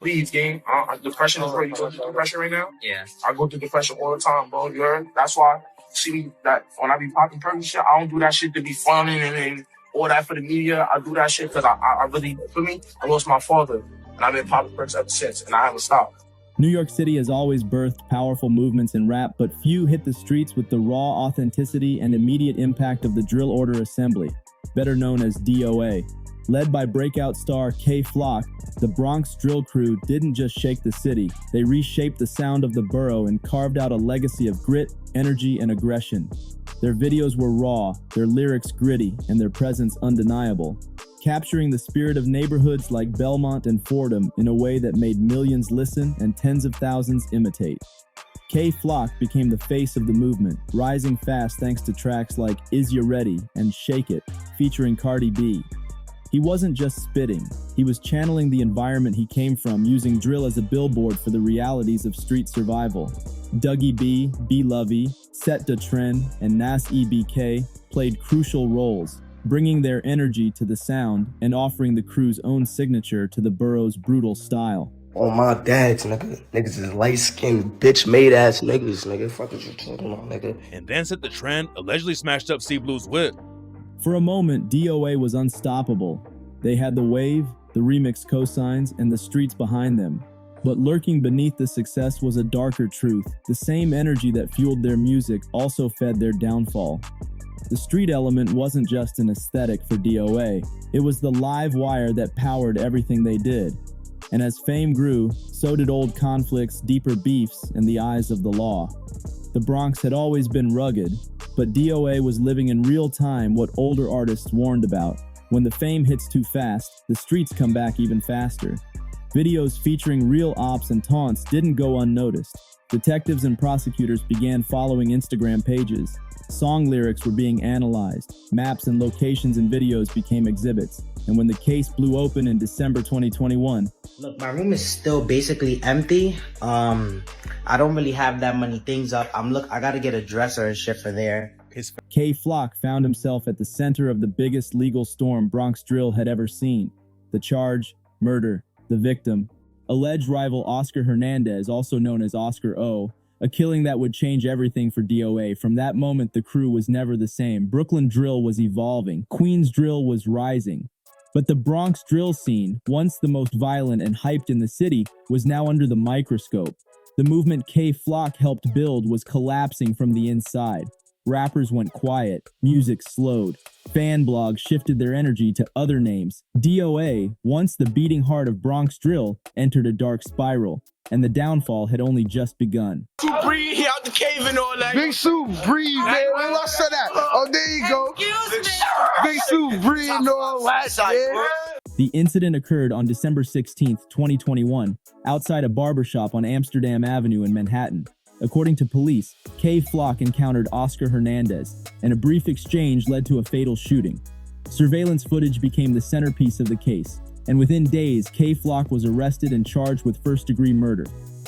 Please, gang. Depression is real. You go through depression right now? Yeah. I go through depression all the time, bro. You heard? That's why, see me, that when I be popping perky shit, I don't do that shit to be funny and all that for the media. I do that shit because I really, for me, I lost my father. And I've been popping perks ever since, and I haven't stopped. New York City has always birthed powerful movements in rap, but few hit the streets with the raw authenticity and immediate impact of the Drill Order Assembly, better known as DOA. Led by breakout star K Flock, the Bronx drill crew didn't just shake the city, they reshaped the sound of the borough and carved out a legacy of grit, energy, and aggression. Their videos were raw, their lyrics gritty, and their presence undeniable, capturing the spirit of neighborhoods like Belmont and Fordham in a way that made millions listen and tens of thousands imitate. K Flock became the face of the movement, rising fast thanks to tracks like Is Ya Ready and Shake It, featuring Cardi B. He wasn't just spitting, he was channeling the environment he came from, using drill as a billboard for the realities of street survival. Dougie B, B-Lovey, Set Da Trend, and Nas EBK played crucial roles, bringing their energy to the sound and offering the crew's own signature to the borough's brutal style. Oh my dads, nigga. Niggas is light-skinned, bitch-made-ass niggas, nigga. Fuck is you talking about, nigga? And then Set Da Trend allegedly smashed up C Blue's whip. For a moment, DOA was unstoppable. They had the wave, the remix cosigns, and the streets behind them. But lurking beneath the success was a darker truth. The same energy that fueled their music also fed their downfall. The street element wasn't just an aesthetic for DOA. It was the live wire that powered everything they did. And as fame grew, so did old conflicts, deeper beefs, and the eyes of the law. The Bronx had always been rugged, but DOA was living in real time what older artists warned about. When the fame hits too fast, the streets come back even faster. Videos featuring real ops and taunts didn't go unnoticed. Detectives and prosecutors began following Instagram pages. Song lyrics were being analyzed. Maps and locations in videos became exhibits. And when the case blew open in December 2021... Look, my room is still basically empty. I don't really have that many things up. I gotta get a dresser and shit for there. K Flock found himself at the center of the biggest legal storm Bronx drill had ever seen. The charge, murder. The victim, alleged rival Oscar Hernandez, also known as Oscar O, a killing that would change everything for DOA. From that moment, the crew was never the same. Brooklyn drill was evolving. Queens drill was rising. But the Bronx drill scene, once the most violent and hyped in the city, was now under the microscope. The movement K Flock helped build was collapsing from the inside. Rappers went quiet, music slowed. Fan blogs shifted their energy to other names. DOA, once the beating heart of Bronx drill, entered a dark spiral, and the downfall had only just begun. Breathe, he out the cave and all that. Big Sue, breathe, man. Where I said that? Oh, there you go. Big Sue, breathe and all that, man. The incident occurred on December 16, 2021, outside a barbershop on Amsterdam Avenue in Manhattan. According to police, K Flock encountered Oscar Hernandez, and a brief exchange led to a fatal shooting. Surveillance footage became the centerpiece of the case, and within days, K Flock was arrested and charged with first-degree murder,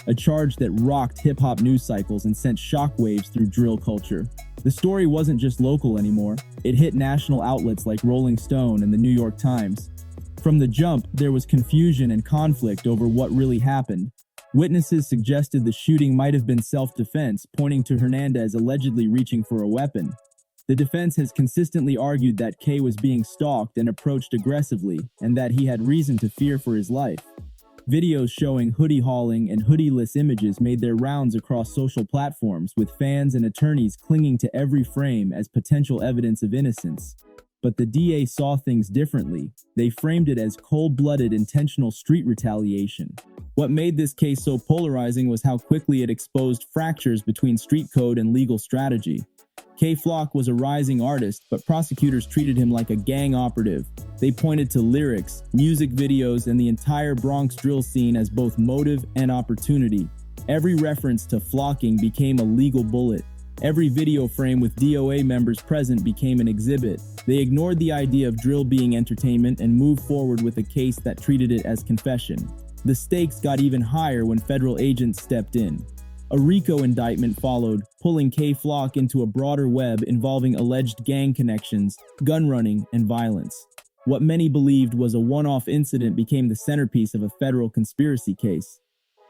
a charge that rocked hip-hop news cycles and sent shockwaves through drill culture. The story wasn't just local anymore, it hit national outlets like Rolling Stone and the New York Times. From the jump, there was confusion and conflict over what really happened. Witnesses suggested the shooting might have been self-defense, pointing to Hernandez allegedly reaching for a weapon. The defense has consistently argued that K was being stalked and approached aggressively, and that he had reason to fear for his life. Videos showing hoodie hauling and hoodieless images made their rounds across social platforms, with fans and attorneys clinging to every frame as potential evidence of innocence. But the DA saw things differently. They framed it as cold-blooded, intentional street retaliation. What made this case so polarizing was how quickly it exposed fractures between street code and legal strategy. K Flock was a rising artist, but prosecutors treated him like a gang operative. They pointed to lyrics, music videos, and the entire Bronx drill scene as both motive and opportunity. Every reference to flocking became a legal bullet. Every video frame with DOA members present became an exhibit. They ignored the idea of drill being entertainment and moved forward with a case that treated it as confession. The stakes got even higher when federal agents stepped in. A RICO indictment followed, pulling K Flock into a broader web involving alleged gang connections, gun running, and violence. What many believed was a one-off incident became the centerpiece of a federal conspiracy case.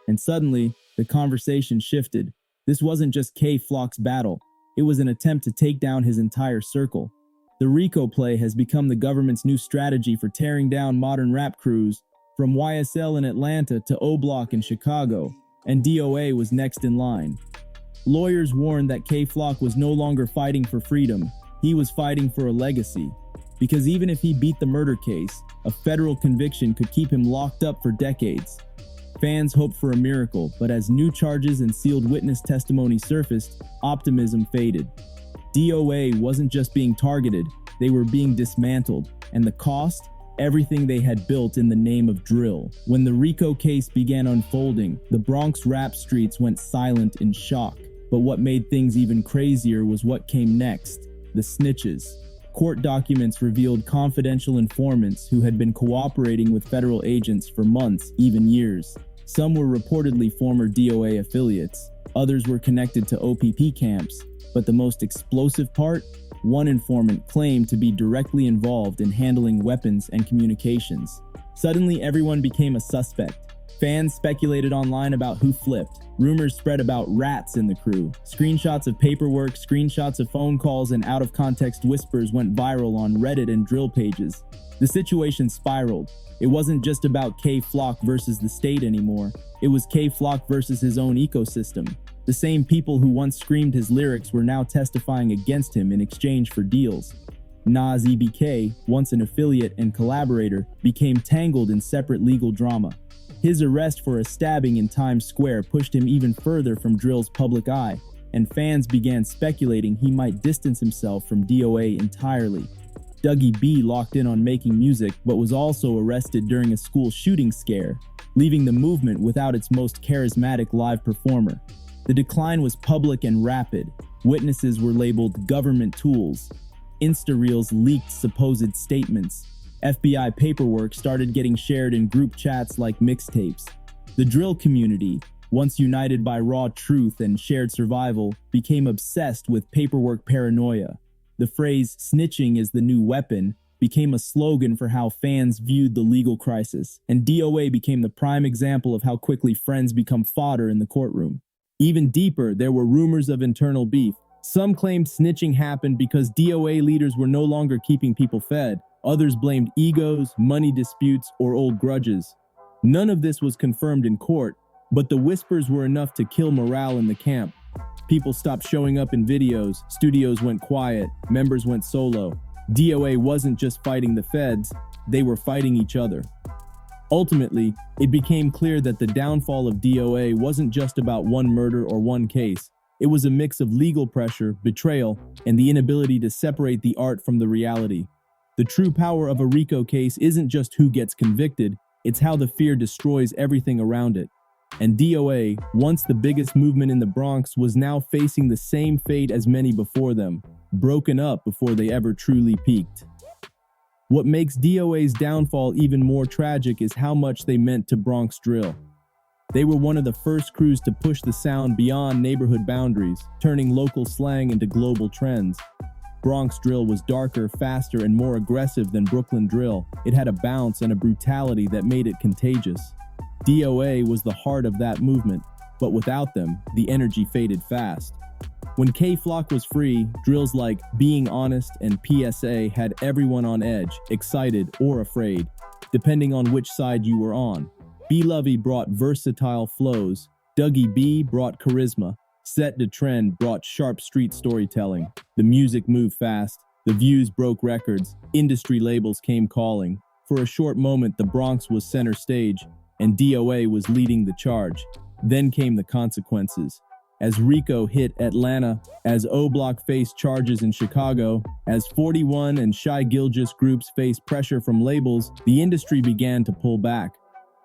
And suddenly, the conversation shifted. This wasn't just K Flock's battle. It was an attempt to take down his entire circle. The RICO play has become the government's new strategy for tearing down modern rap crews, from YSL in Atlanta to O Block in Chicago, and DOA was next in line. Lawyers warned that K Flock was no longer fighting for freedom, he was fighting for a legacy. Because even if he beat the murder case, a federal conviction could keep him locked up for decades. Fans hoped for a miracle, but as new charges and sealed witness testimony surfaced, optimism faded. DOA wasn't just being targeted, they were being dismantled, and the cost? Everything they had built in the name of drill. When the RICO case began unfolding, the Bronx rap streets went silent in shock. But what made things even crazier was what came next: the snitches. Court documents revealed confidential informants who had been cooperating with federal agents for months, even years. Some were reportedly former DOA affiliates, others were connected to OPP camps, but the most explosive part? One informant claimed to be directly involved in handling weapons and communications. Suddenly, everyone became a suspect. Fans speculated online about who flipped. Rumors spread about rats in the crew. Screenshots of paperwork, screenshots of phone calls, and out-of-context whispers went viral on Reddit and drill pages. The situation spiraled. It wasn't just about K Flock versus the state anymore. It was K Flock versus his own ecosystem. The same people who once screamed his lyrics were now testifying against him in exchange for deals. Nas EBK, once an affiliate and collaborator, became tangled in separate legal drama. His arrest for a stabbing in Times Square pushed him even further from Drill's public eye, and fans began speculating he might distance himself from DOA entirely. Dougie B locked in on making music, but was also arrested during a school shooting scare, leaving the movement without its most charismatic live performer. The decline was public and rapid. Witnesses were labeled government tools. Insta-reels leaked supposed statements. FBI paperwork started getting shared in group chats like mixtapes. The drill community, once united by raw truth and shared survival, became obsessed with paperwork paranoia. The phrase "snitching is the new weapon" became a slogan for how fans viewed the legal crisis, and DOA became the prime example of how quickly friends become fodder in the courtroom. Even deeper, there were rumors of internal beef. Some claimed snitching happened because DOA leaders were no longer keeping people fed. Others blamed egos, money disputes, or old grudges. None of this was confirmed in court, but the whispers were enough to kill morale in the camp. People stopped showing up in videos, studios went quiet, members went solo. DOA wasn't just fighting the feds, they were fighting each other. Ultimately, it became clear that the downfall of DOA wasn't just about one murder or one case. It was a mix of legal pressure, betrayal, and the inability to separate the art from the reality. The true power of a RICO case isn't just who gets convicted, it's how the fear destroys everything around it. And DOA, once the biggest movement in the Bronx, was now facing the same fate as many before them, broken up before they ever truly peaked. What makes DOA's downfall even more tragic is how much they meant to Bronx drill. They were one of the first crews to push the sound beyond neighborhood boundaries, turning local slang into global trends. Bronx drill was darker, faster, and more aggressive than Brooklyn drill. It had a bounce and a brutality that made it contagious. DOA was the heart of that movement, but without them, the energy faded fast. When K Flock was free, drills like Being Honest and PSA had everyone on edge, excited or afraid, depending on which side you were on. B-Lovey brought versatile flows, Dougie B brought charisma, Set the Trend brought sharp street storytelling. The music moved fast, the views broke records, industry labels came calling. For a short moment, the Bronx was center stage, and DOA was leading the charge. Then came the consequences. As RICO hit Atlanta, as O Block faced charges in Chicago, as 41 and Shy Gilgis groups faced pressure from labels, the industry began to pull back.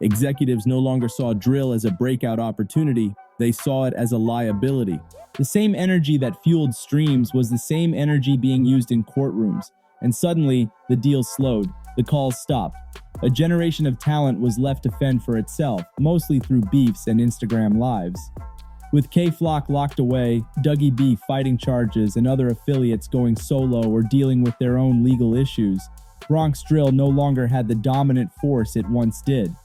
Executives no longer saw drill as a breakout opportunity, they saw it as a liability. The same energy that fueled streams was the same energy being used in courtrooms, and suddenly, the deal slowed, the calls stopped. A generation of talent was left to fend for itself, mostly through beefs and Instagram lives. With K Flock locked away, Dougie B fighting charges, and other affiliates going solo or dealing with their own legal issues, Bronx drill no longer had the dominant force it once did.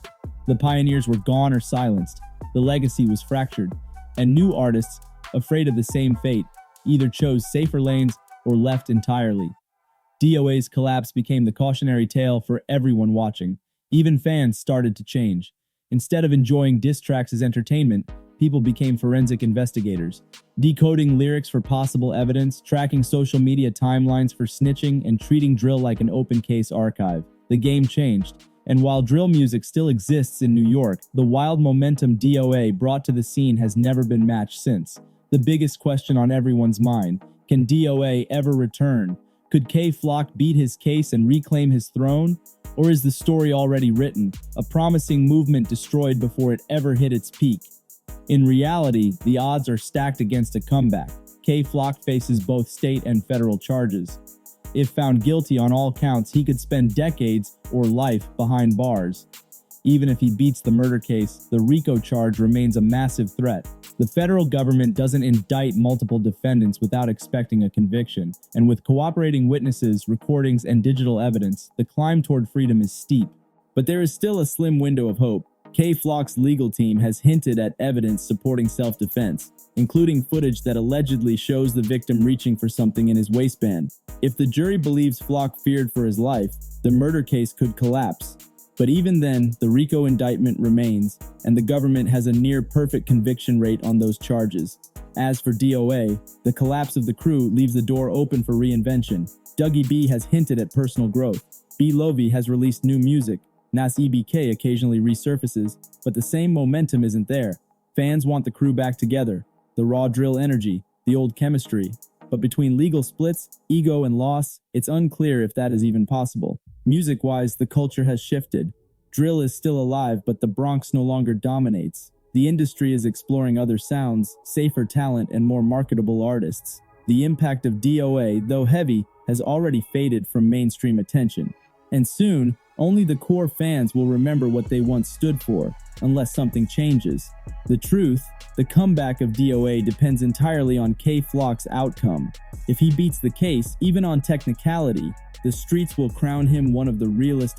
The pioneers were gone or silenced, the legacy was fractured, and new artists, afraid of the same fate, either chose safer lanes or left entirely. DOA's collapse became the cautionary tale for everyone watching. Even fans started to change. Instead of enjoying diss tracks as entertainment, people became forensic investigators, decoding lyrics for possible evidence, tracking social media timelines for snitching, and treating drill like an open case archive. The game changed, and while drill music still exists in New York, the wild momentum DOA brought to the scene has never been matched since. The biggest question on everyone's mind: can DOA ever return? Could K-Flock beat his case and reclaim his throne? Or is the story already written, a promising movement destroyed before it ever hit its peak? In reality, the odds are stacked against a comeback. K-Flock faces both state and federal charges. If found guilty on all counts, he could spend decades or life behind bars. Even if he beats the murder case, the RICO charge remains a massive threat. The federal government doesn't indict multiple defendants without expecting a conviction, and with cooperating witnesses, recordings, and digital evidence, the climb toward freedom is steep. But there is still a slim window of hope. K-Flock's legal team has hinted at evidence supporting self-defense, including footage that allegedly shows the victim reaching for something in his waistband. If the jury believes Flock feared for his life, the murder case could collapse. But even then, the RICO indictment remains, and the government has a near-perfect conviction rate on those charges. As for DOA, the collapse of the crew leaves the door open for reinvention. Dougie B has hinted at personal growth. B. Lovey has released new music. Nas EBK occasionally resurfaces, but the same momentum isn't there. Fans want the crew back together, the raw drill energy, the old chemistry. But between legal splits, ego, and loss, it's unclear if that is even possible. Music-wise, the culture has shifted. Drill is still alive, but the Bronx no longer dominates. The industry is exploring other sounds, safer talent, and more marketable artists. The impact of DOA, though heavy, has already faded from mainstream attention. And soon, only the core fans will remember what they once stood for, unless something changes. The truth, the comeback of DOA depends entirely on K-Flock's outcome. If he beats the case, even on technicality, the streets will crown him one of the realest